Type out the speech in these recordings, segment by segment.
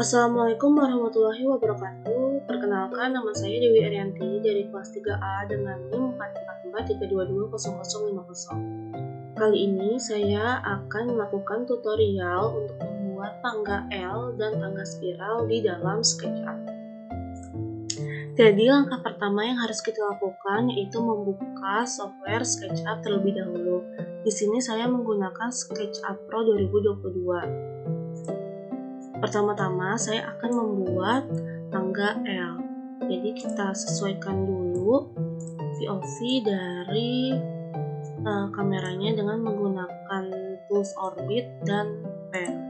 Assalamualaikum warahmatullahi wabarakatuh. Perkenalkan, nama saya Dewi Arianti dari kelas 3A dengan NIM 44432200050. Kali ini saya akan melakukan tutorial untuk membuat tangga L dan tangga spiral di dalam SketchUp. Jadi langkah pertama yang harus kita lakukan yaitu membuka software SketchUp terlebih dahulu. Di sini saya menggunakan SketchUp Pro 2022. Pertama-tama saya akan membuat tangga L. Jadi kita sesuaikan dulu POV dari kameranya dengan menggunakan tools orbit dan pen.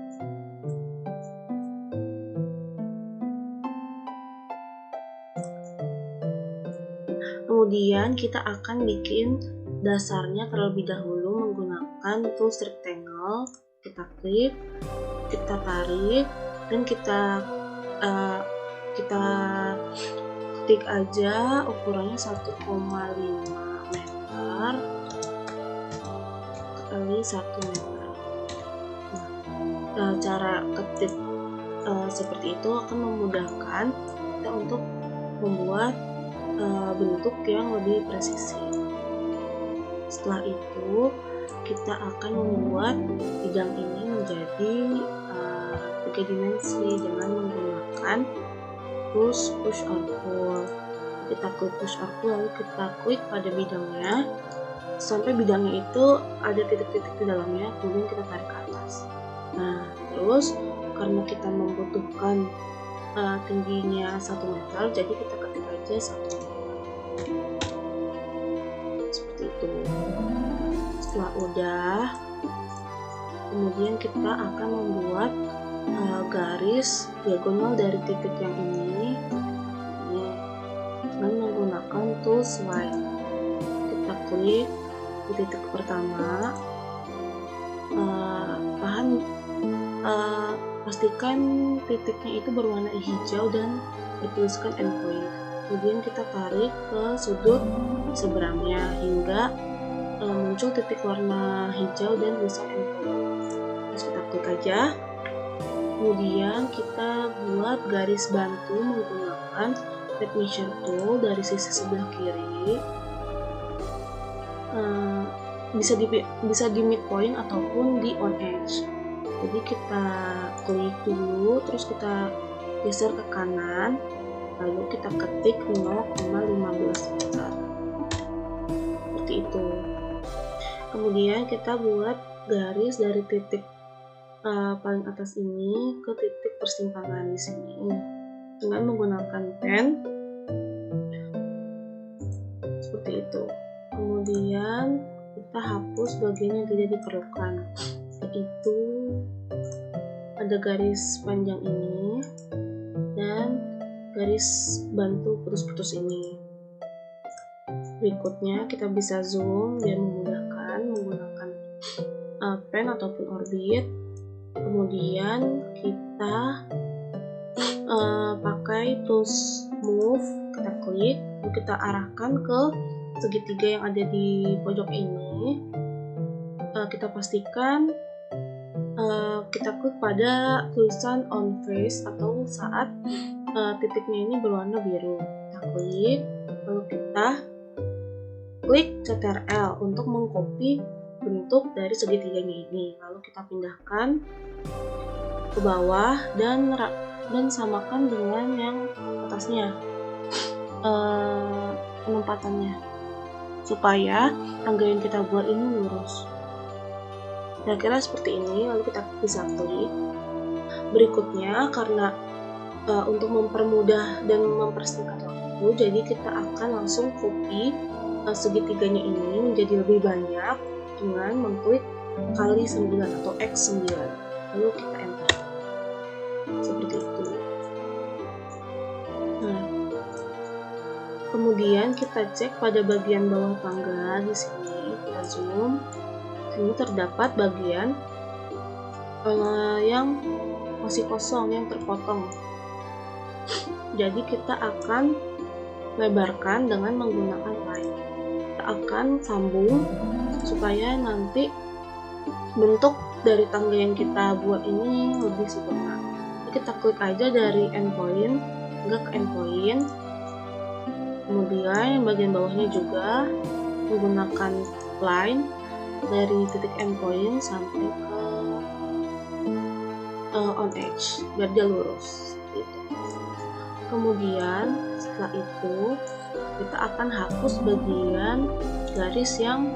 Kemudian kita akan bikin dasarnya terlebih dahulu menggunakan tools rectangle. Kita klik, kita tarik, dan kita ketik aja ukurannya 1,5 meter kali 1 meter. Cara ketik seperti itu akan memudahkan kita untuk membuat bentuk yang lebih presisi. Setelah itu kita akan membuat bidang ini menjadi 3 dimensi dengan menggunakan push or pull. Kita klik push or pull, lalu kita klik pada bidangnya sampai bidangnya itu ada titik-titik di dalamnya, kemudian kita tarik ke atas. Nah, terus karena kita membutuhkan tingginya 1 meter, jadi kita ketik aja 1 meter. Seperti itu. Setelah udah, kemudian kita akan membuat garis diagonal dari titik yang ini dengan menggunakan tools line. Kita klik di titik pertama, pastikan titiknya itu berwarna hijau dan dituliskan endpoint. Kemudian kita tarik ke sudut seberangnya hingga muncul titik warna hijau dan tulisan endpoint. Terus kita klik aja. Kemudian kita buat garis bantu menggunakan tape measure tool dari sisi sebelah kiri. Bisa di midpoint ataupun di on edge. Jadi kita klik dulu, terus kita geser ke kanan, lalu kita ketik 0,15 meter. Seperti itu. Kemudian kita buat garis dari titik paling atas ini ke titik persimpangan di sini dengan menggunakan pen seperti itu. Kemudian kita hapus bagian yang tidak diperlukan, yaitu ada garis panjang ini dan garis bantu putus-putus ini. Berikutnya kita bisa zoom biar memudahkan menggunakan pen ataupun orbit. Kemudian kita pakai tools move, kita klik, lalu kita arahkan ke segitiga yang ada di pojok ini. Kita pastikan kita klik pada tulisan on face atau saat titiknya ini berwarna biru. Kita klik, lalu kita klik Ctrl untuk mengcopy bentuk dari segitiganya ini, lalu kita pindahkan ke bawah dan samakan dengan yang atasnya penempatannya supaya tangga yang kita buat ini lurus. Kira-kira seperti ini, lalu kita bisa klik. Berikutnya, karena untuk mempermudah dan mempersingkat waktu, jadi kita akan langsung copy segitiganya ini menjadi lebih banyak dengan mengklik kali 9 atau X9, lalu kita enter seperti itu. Nah, kemudian kita cek pada bagian bawah tangga di sini, kita zoom. Ini terdapat bagian yang masih kosong, yang terpotong. Jadi kita akan lebarkan dengan menggunakan line. Kita akan sambung supaya nanti bentuk dari tangga yang kita buat ini lebih sempurna. kita klik aja dari endpoint hingga ke endpoint. Kemudian yang bagian bawahnya juga menggunakan line dari titik endpoint sampai ke on edge biar dia lurus gitu. Kemudian setelah itu kita akan hapus bagian garis yang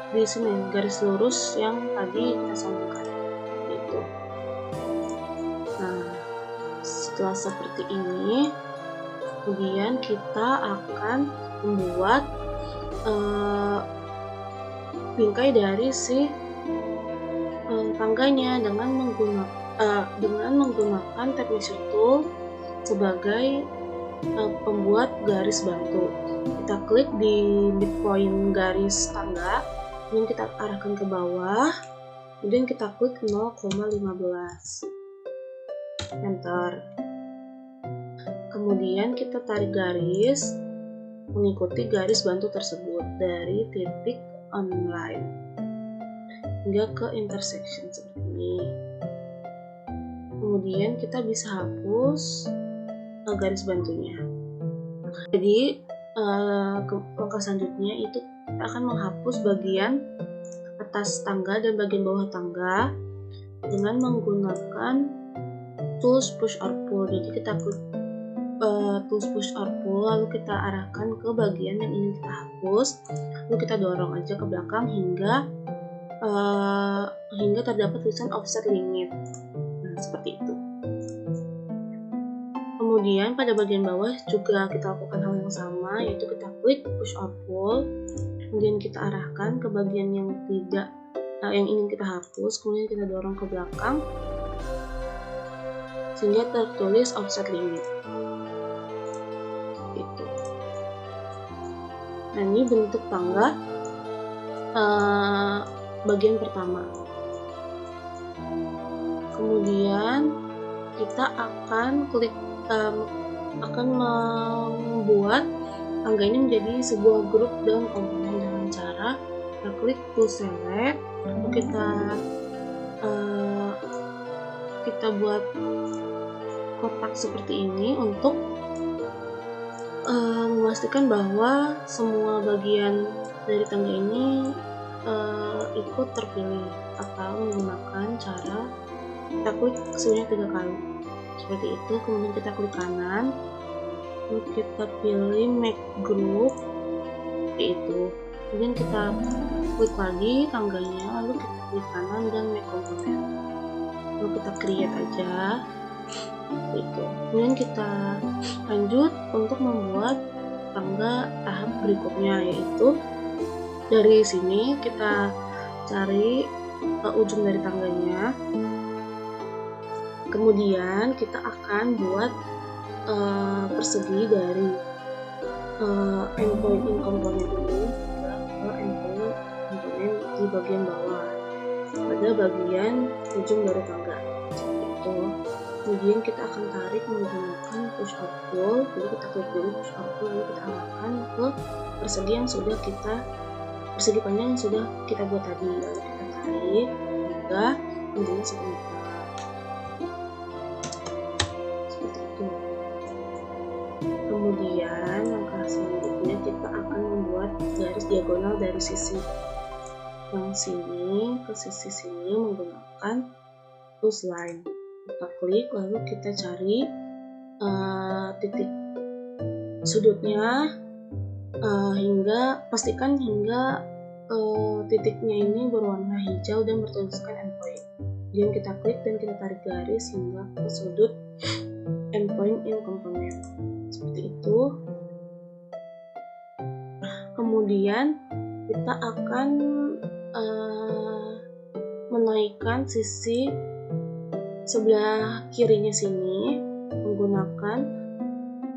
di sini, garis lurus yang tadi kita sambungkan gitu. Nah, setelah seperti ini, kemudian kita akan membuat bingkai dari si tangganya dengan menggunakan tape measure tool sebagai pembuat garis bantu. Kita klik di midpoint garis tangga, kemudian kita arahkan ke bawah, kemudian kita klik 0,15, enter. Kemudian kita tarik garis mengikuti garis bantu tersebut dari titik online hingga ke intersection seperti ini. Kemudian kita bisa hapus garis bantunya. Jadi langkah selanjutnya itu kita akan menghapus bagian atas tangga dan bagian bawah tangga dengan menggunakan tools push or pull. Jadi kita klik tools push or pull, lalu kita arahkan ke bagian yang ingin kita hapus, lalu kita dorong aja ke belakang hingga terdapat tulisan offset limit. Nah, seperti itu. Kemudian pada bagian bawah juga kita lakukan hal yang sama, yaitu kita klik push or pull, kemudian kita arahkan ke bagian yang yang ingin kita hapus, kemudian kita dorong ke belakang sehingga tertulis offset limit. Gitu. Nah, ini bentuk tangga bagian pertama. Kemudian kita akan membuat tangga ini menjadi sebuah grup dan komponen dengan cara kita klik tool select, lalu kita buat kotak seperti ini untuk memastikan bahwa semua bagian dari tangga ini ikut terpilih, atau menggunakan cara kita klik sebanyak 3 kali seperti itu. Kemudian kita klik kanan, lalu kita pilih make group seperti itu. Kemudian kita klik lagi tangganya, lalu kita klik kanan dan make component, lalu kita create aja itu. Kemudian kita lanjut untuk membuat tangga tahap berikutnya, yaitu dari sini kita cari ujung dari tangganya, kemudian kita akan buat persegi dari endpoint in component ini ke endpoint komponen di bagian bawah pada bagian ujung dari tangga itu. Kemudian kita akan tarik menggunakan push or pull. Jadi kita klik dulu push or pull, lalu kita arahkan ke persegi panjang yang sudah kita buat tadi, lalu kita tarik hingga menjadi 1 meter seperti itu. Kemudian langkah selanjutnya kita akan membuat garis diagonal dari sisi yang sini ke sisi sini menggunakan tools line. Kita klik, lalu kita cari titik sudutnya pastikan hingga titiknya ini berwarna hijau dan bertuliskan endpoint. Kemudian kita klik dan kita tarik garis hingga ke sudut endpoint in component seperti itu. Kemudian kita akan menaikkan sisi sebelah kirinya sini menggunakan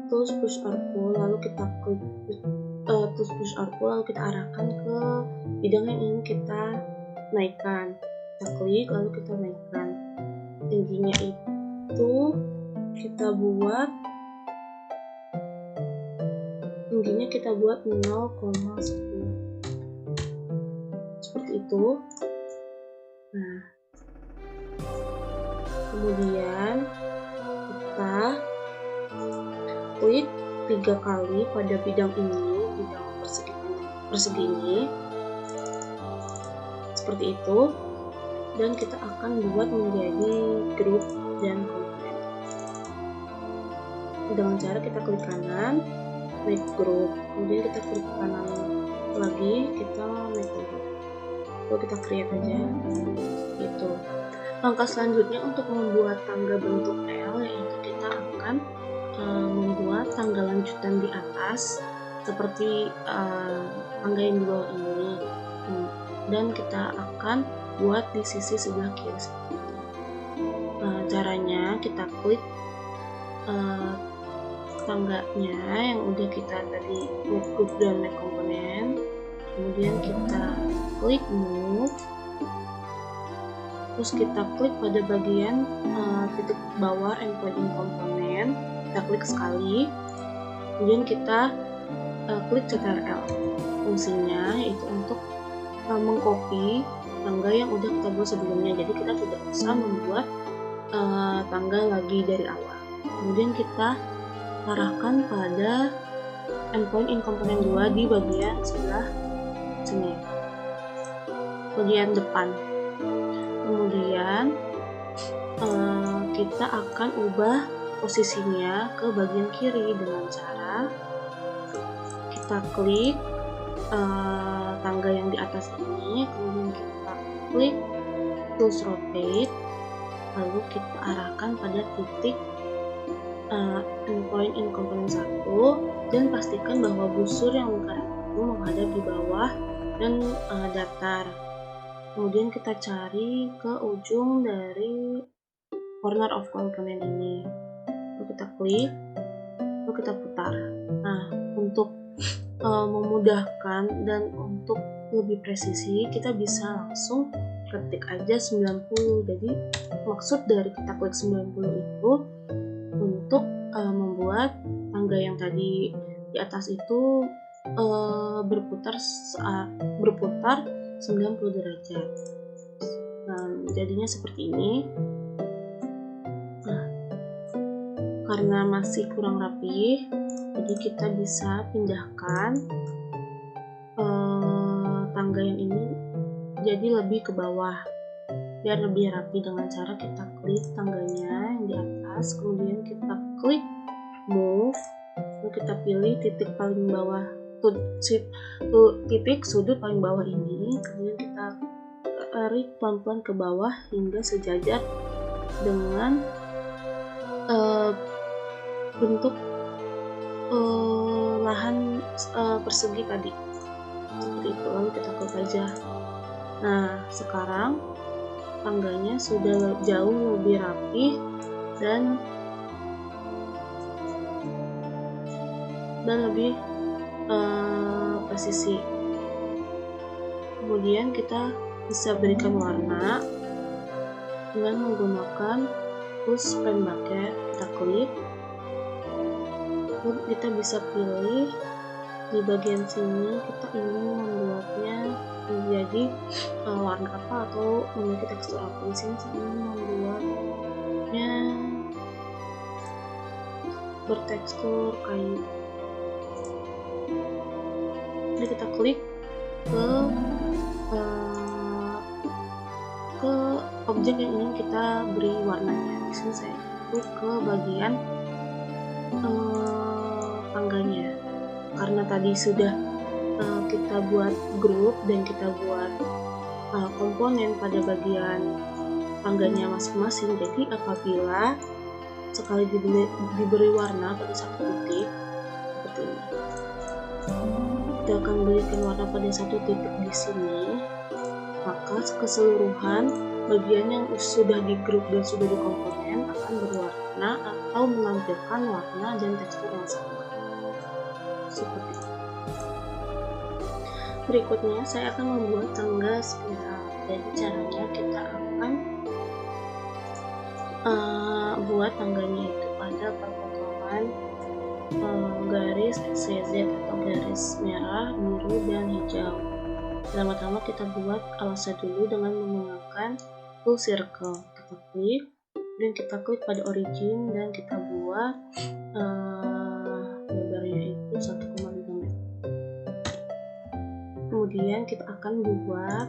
tools push or pull, lalu kita klik tools push or pull, lalu kita arahkan ke bidang yang ingin kita naikkan. Kita klik lalu kita naikkan tingginya itu kita buat 0,10 seperti itu. Nah, Kemudian kita klik 3 kali pada bidang ini, bidang persegi ini, seperti itu, dan kita akan buat menjadi grup dan komponen. Dengan cara kita klik kanan, make group, kemudian kita klik kanan lagi, kita make komponen. Lalu kita create aja, gitu. Langkah selanjutnya untuk membuat tangga bentuk L, yaitu kita akan membuat tangga lanjutan di atas seperti tangga yang di bawah ini, dan kita akan buat di sisi sebelah kiri. Caranya kita klik tangganya yang udah kita tadi make group dan make komponen, kemudian kita klik move, terus kita klik pada bagian titik bawah endpoint in komponen, kita klik sekali, kemudian kita klik CTRL. Fungsinya yaitu untuk mengcopy tangga yang udah kita buat sebelumnya, jadi kita tidak usah membuat tangga lagi dari awal. Kemudian kita arahkan pada endpoint in komponen 2 di bagian sebelah sini, bagian depan. Kemudian kita akan ubah posisinya ke bagian kiri dengan cara kita klik tangga yang di atas ini, kemudian kita klik tools rotate, lalu kita arahkan pada titik endpoint in komponen 1, dan pastikan bahwa busur yang lingkaran itu menghadap di bawah dan datar. Kemudian kita cari ke ujung dari corner of component ini, lalu kita klik, lalu kita putar. Nah, untuk memudahkan dan untuk lebih presisi, kita bisa langsung ketik aja 90. Jadi maksud dari kita klik 90 itu untuk membuat tangga yang tadi di atas itu berputar 90 derajat. Nah, jadinya seperti ini. Nah, karena masih kurang rapi, jadi kita bisa pindahkan tangga yang ini jadi lebih ke bawah biar lebih rapi, dengan cara kita klik tangganya yang di atas, kemudian kita klik move, lalu kita pilih titik paling bawah, titik sudut paling bawah ini, kemudian kita tarik pelan-pelan ke bawah hingga sejajar dengan bentuk lahan persegi tadi, seperti itu. Lalu kita klik aja. Nah, sekarang tangganya sudah jauh lebih rapi dan lebih presisi. Kemudian kita bisa berikan warna dengan menggunakan tools pen bucket. Kita klik, lalu kita bisa pilih di bagian sini kita ingin membuatnya menjadi warna apa atau memiliki tekstur apa. Di sini saya ingin membuatnya bertekstur kayu. Jadi kita klik ke objek yang ingin kita beri warnanya. Di sini saya klik ke bagian tangganya. Karena tadi sudah kita buat grup dan kita buat komponen pada bagian tangganya masing-masing, jadi apabila sekali diberi warna pada satu titik seperti ini, kita akan berikan warna pada satu titik di sini, maka keseluruhan bagian yang sudah di grup dan sudah di komponen akan berwarna atau menampilkan warna dan tekstur yang sama, seperti itu. Berikutnya saya akan membuat tangga spiral. Jadi caranya kita akan buat tangganya itu pada perpotongan garis XYZ atau garis merah, biru, dan hijau. Pertama-tama kita buat alasnya dulu dengan menggunakan tool circle. Kita klik, Kemudian kita klik pada origin dan kita buat lebarnya itu 1,5 meter. Kemudian kita akan buat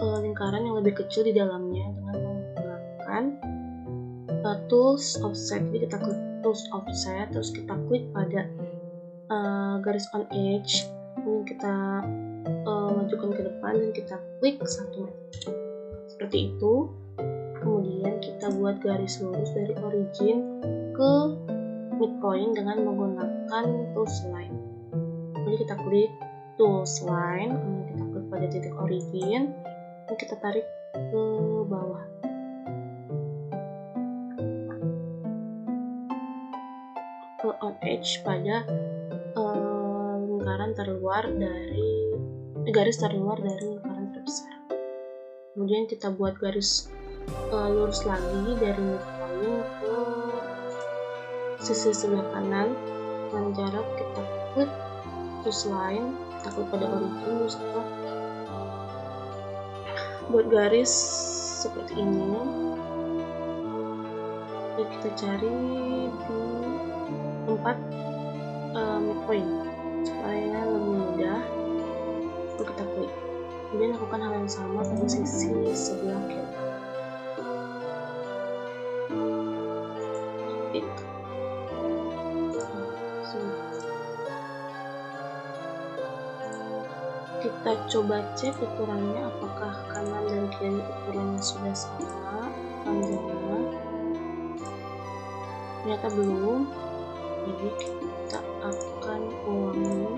lingkaran yang lebih kecil di dalamnya dengan menggunakan tools offset. Jadi kita klik tools offset, terus kita klik pada garis on edge, kemudian kita majukan ke depan dan kita klik 1 meter. Seperti itu. Kemudian kita buat garis lurus dari origin ke midpoint dengan menggunakan tools line. Jadi kita klik tools line, kemudian kita klik pada titik origin dan kita tarik ke bawah. Ke on edge pada lingkaran terluar dari garis terluar dari lingkaran terbesar. Kemudian kita buat garis lurus lagi dari midpoint ke sisi sebelah kanan dengan cara kita klik tools line, kita klik pada origin, terus kita buat garis seperti ini dan kita cari di tempat midpoint supaya lebih mudah. Lalu kita klik, kemudian lakukan hal yang sama pada sisi sebelah kiri. Kita coba cek ukurannya, apakah kanan dan kiri ukurannya sudah sama panjangnya. Ternyata belum, jadi kita akan ulangi.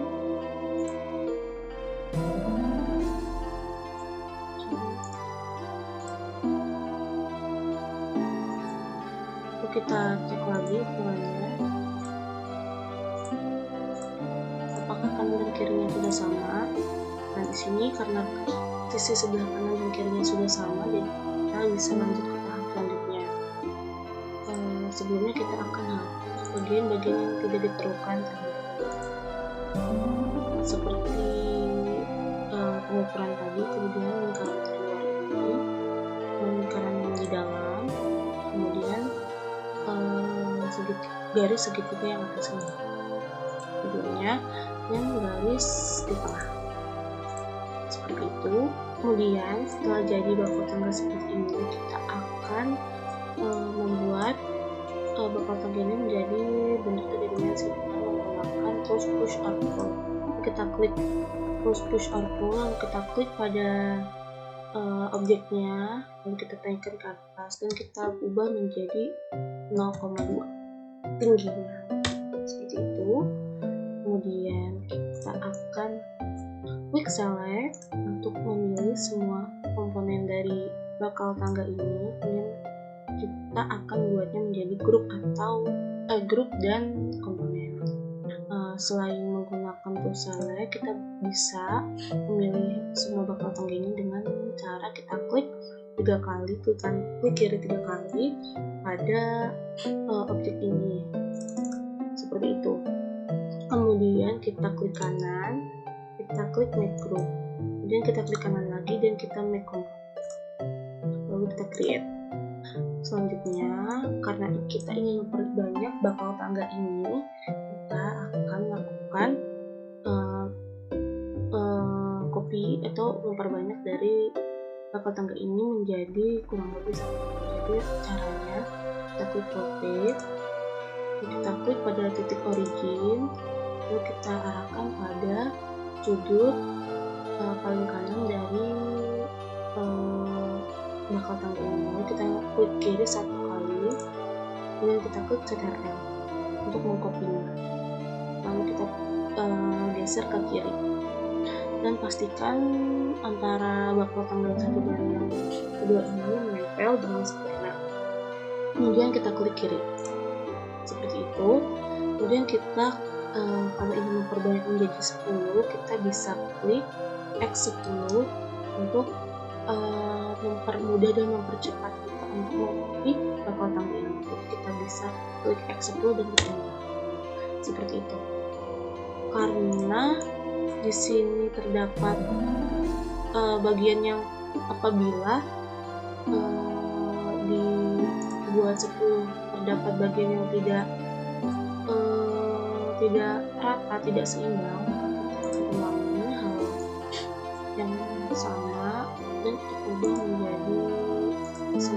Lalu kita cek lagi ukurannya, apakah kanan dan kirinya sudah sama. Nah, di sini karena sisi sebelah kanan dan kirinya sudah sama, jadi kita bisa lanjut ke tahap selanjutnya. Sebelumnya kita akan hapus bagian-bagian yang tidak diperlukan tadi, seperti pengukuran tadi, kemudian lingkaran terluar ini, lingkaran yang di dalam, kemudian garis segitiga yang atas ini, keduanya yang garis di tengah. Seperti itu. Kemudian setelah jadi bakal tangga seperti ini, kita akan membuat bakal tangga ini menjadi bentuk tridimensi dengan menggunakan tools push or pull. Kita klik tools push or pull, lalu kita klik pada objeknya, lalu kita naikkan ke atas dan kita ubah menjadi 0,2 tingginya. Seperti itu. Kemudian kita akan quick select untuk memilih semua komponen dari bakal tangga ini. Kemudian kita akan buatnya menjadi grup atau grup dan komponen. Selain menggunakan tool select, kita bisa memilih semua bakal tangga ini dengan cara kita klik 3 kali, klik kiri 3 kali pada objek ini. Seperti itu. Kemudian kita klik kanan, kita klik make group, kemudian kita klik kanan lagi dan kita make component, lalu kita create. Selanjutnya, karena kita ingin memperbanyak bakal tangga ini, kita akan lakukan copy atau memperbanyak dari bakal tangga ini menjadi kurang lebih sama. Jadi caranya kita klik rotate, kita klik pada titik origin, lalu kita arahkan pada sudut paling kanan dari bakal tangga ini. Lalu kita klik kiri 1 kali, kemudian kita klik Ctrl untuk mengkopinya, lalu kita geser ke kiri dan pastikan antara bakal tangga yang satu dan yang kedua ini menempel dengan sempurna. Kemudian kita klik kiri seperti itu. Kemudian kita kalau ingin memperbanyak menjadi 10, kita bisa klik X10 untuk mempermudah dan mempercepat kita untuk mengcopy bakal tangga ini. Jadi kita bisa klik X10 dan kita buat seperti itu. Karena di sini terdapat bagian yang apabila di membuat 10 terdapat bagian yang tidak rata, tidak seimbang, maka kita akan ulangi hal yang sama dan kita ubah menjadi 9.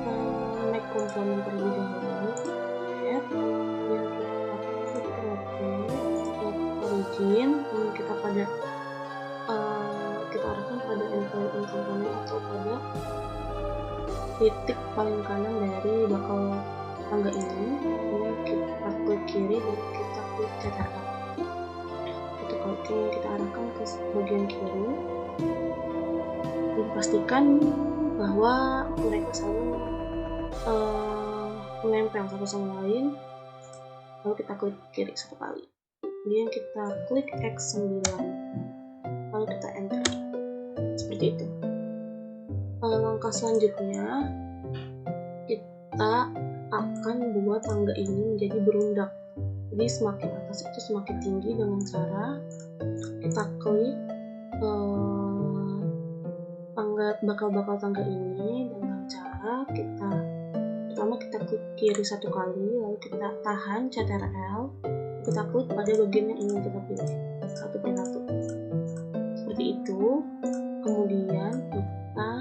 Kita make komponen terlebih dahulu ya, biar kita origin, kemudian kita arahkan pada endpoint komponen atau pada titik paling kanan dari bakal tangga ini. Kemudian kita klik kiri dan kita klik CTRL. Kemudian kita arahkan ke bagian kiri dan pastikan bahwa mereka saling menempel satu sama lain. Lalu kita klik kiri 1 kali, kemudian kita klik X9, lalu kita enter. Seperti itu. Langkah selanjutnya kita akan buat tangga ini menjadi berundak. Jadi semakin atas itu semakin tinggi dengan cara kita klik bakal tangga ini dengan cara pertama kita klik kiri 1 kali, lalu kita tahan CTRL, kita klik pada bagian yang ingin kita pilih satu per satu. Seperti itu. Kemudian kita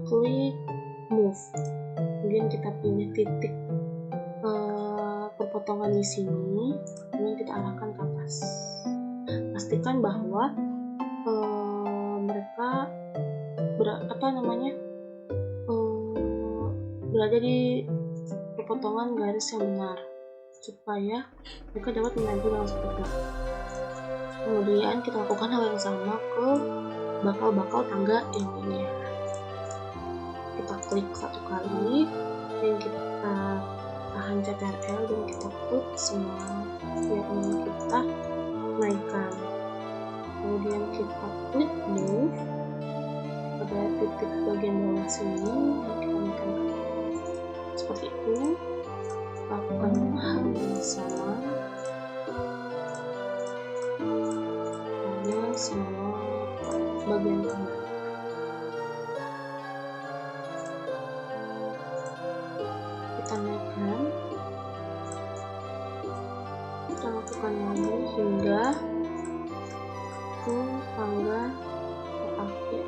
klik move, kemudian kita pilih titik pepotongan di sini, kemudian kita arahkan ke atas. Pastikan bahwa mereka berada di pepotongan garis yang benar supaya mereka dapat menempel dengan sempurna. Kemudian kita lakukan hal yang sama ke bakal tangga yang lainnya. Kita klik 1 kali dan kita tahan CTRL dan kita klik semua yang ingin kita naikkan. Kemudian kita klik move pada titik bagian bawah sini dan kita naikkan. Seperti itu. Lakukan hal yang sama pada semua bagian tangga. Kita naikkan, kita lakukan lagi hingga ke tangga terakhir.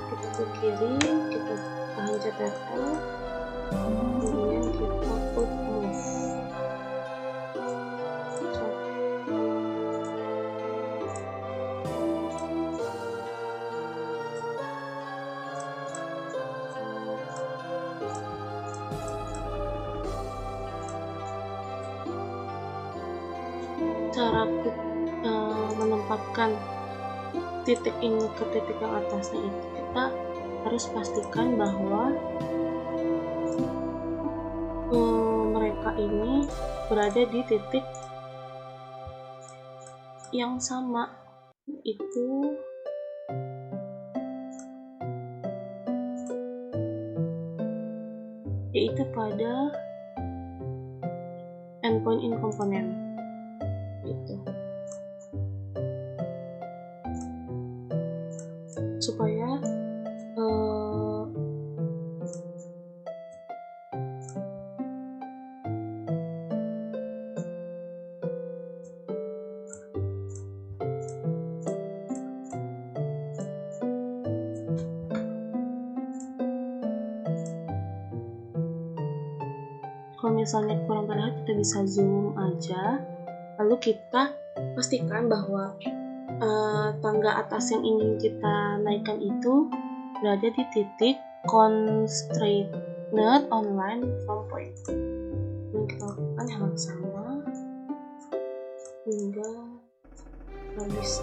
Kita klik kiri, kita tahan CTRL, kemudian kita klik move. Cara menempatkan titik ini ke titik yang atasnya itu, kita harus pastikan bahwa mereka ini berada di titik yang sama, yaitu pada endpoint in component itu, supaya kalau misalnya kurang terlihat kita bisa zoom aja, lalu kita pastikan bahwa tangga atas yang ingin kita naikkan itu berada di titik constrained online from point. Dan kita lakukan hal yang sama hingga habis.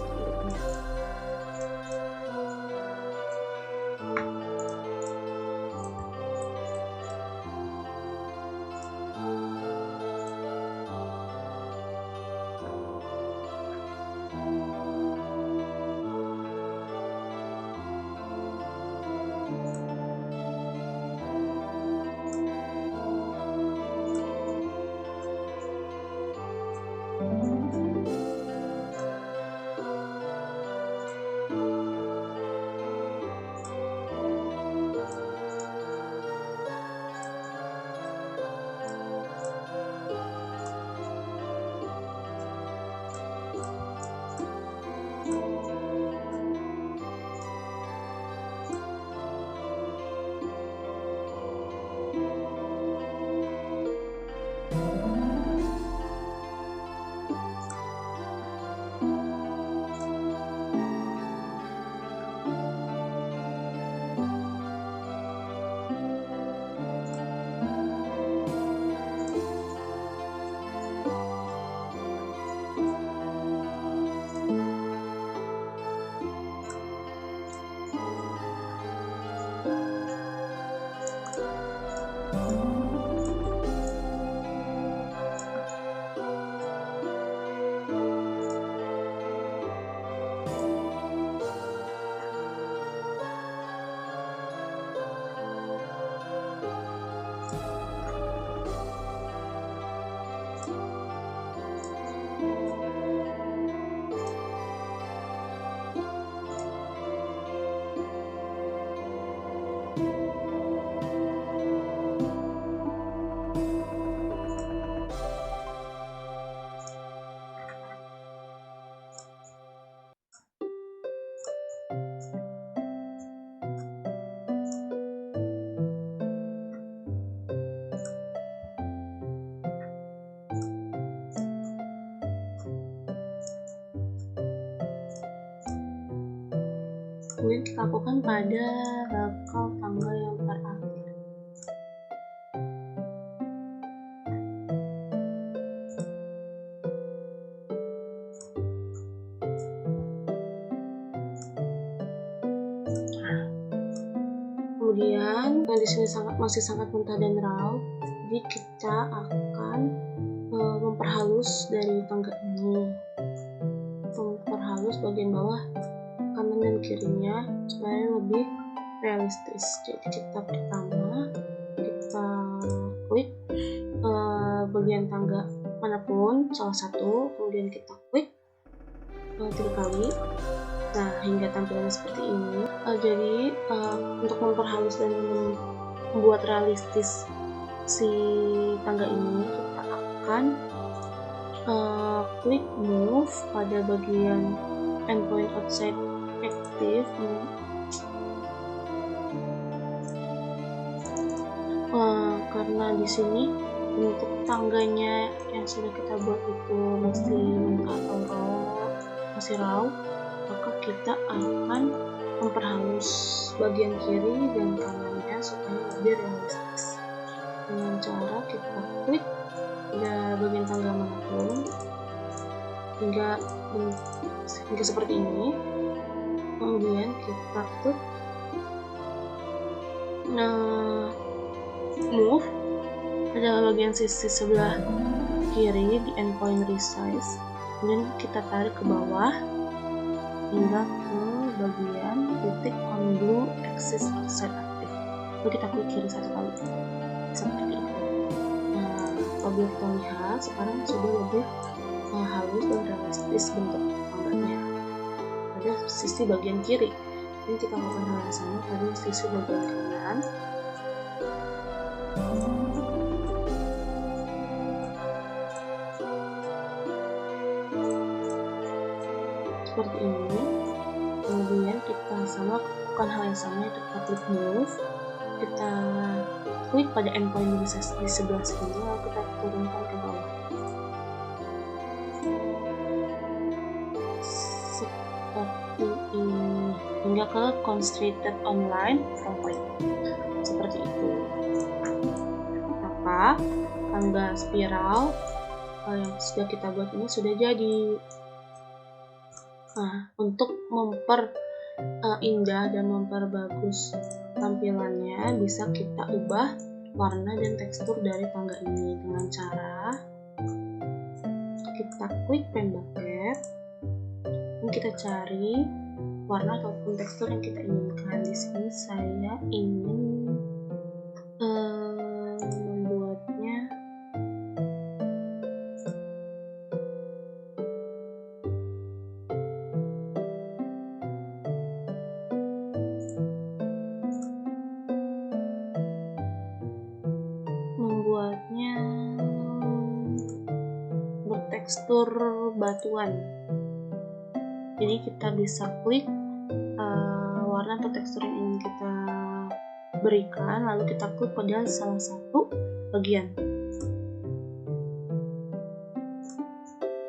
kemudian kita lakukan pada bakal tangga yang terakhir. Kemudian di sini masih sangat mentah dan raw, jadi kita akan memperhalus dari tangga ini, memperhalus bagian bawah kanan dan kirinya supaya lebih realistis. Jadi kita pertama kita klik bagian tangga manapun salah satu, kemudian kita klik 3 kali. Nah, hingga tampilannya seperti ini. Jadi untuk memperhalus dan membuat realistis si tangga ini, kita akan klik move pada bagian endpoint outside active. Karena di sini bentuk tangganya yang sudah kita buat itu masih raw, maka kita akan memperhalus bagian kiri dan kanannya supaya lebih realistis dengan cara kita klik bagian tangga manapun hingga seperti ini. Kemudian kita klik move pada bagian sisi sebelah kiri di endpoint resize, kemudian kita tarik ke bawah hingga ke bagian titik on blue axis outside active. Lalu kita klik kiri 1 kali seperti itu. Nah, apabila kita lihat sekarang sudah lebih halus dan realistis bentuk tangganya pada sisi bagian kiri. Ini kita lakukan hal yang sama pada sisi bagian kanan. Seperti ini. Kemudian kita lakukan hal yang sama, yaitu kita klik move, kita klik pada endpoint di sebelah sini, lalu kita turunkan ke bawah seperti ini hingga ke constrained online from point, seperti itu. Maka tangga spiral yang sudah kita buat ini sudah jadi. Nah, untuk indah dan memperbagus tampilannya, bisa kita ubah warna dan tekstur dari tangga ini dengan cara kita klik pen bucket dan kita cari warna ataupun tekstur yang kita inginkan. Di sini saya ingin membuatnya bertekstur batuan. Jadi kita bisa klik warna atau tekstur yang ingin kita berikan, lalu kita klik pada salah satu bagian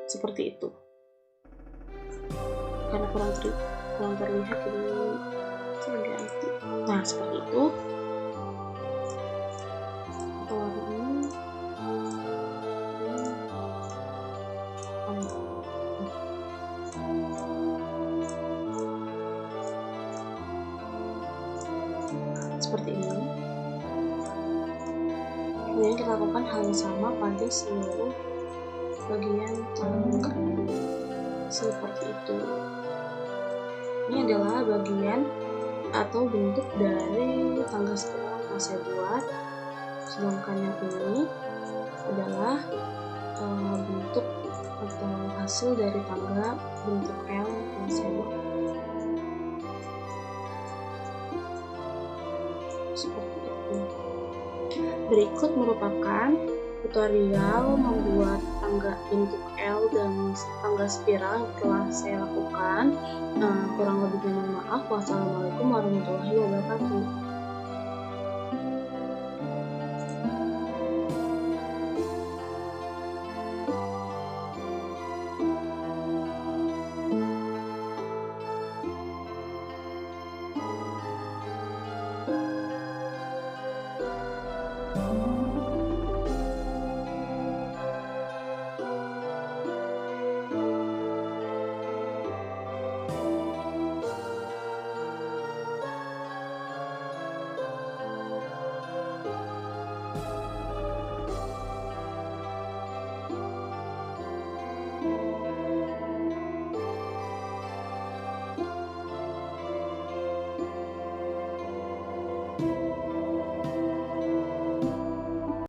seperti itu. Karena kurang terlihat, jadi saya ganti. Nah, seperti itu. Seperti ini. Kemudian kita lakukan hal yang sama pada seluruh bagian tangga seperti itu. Ini adalah bagian atau bentuk dari tangga spiral yang saya buat. Sedangkan yang ini adalah bentuk atau hasil dari tangga bentuk L yang saya buat. Seperti itu. Berikut merupakan tutorial membuat tangga bentuk L dan tangga spiral yang telah saya lakukan. Kurang lebihnya mohon maaf. Wassalamualaikum warahmatullahi wabarakatuh.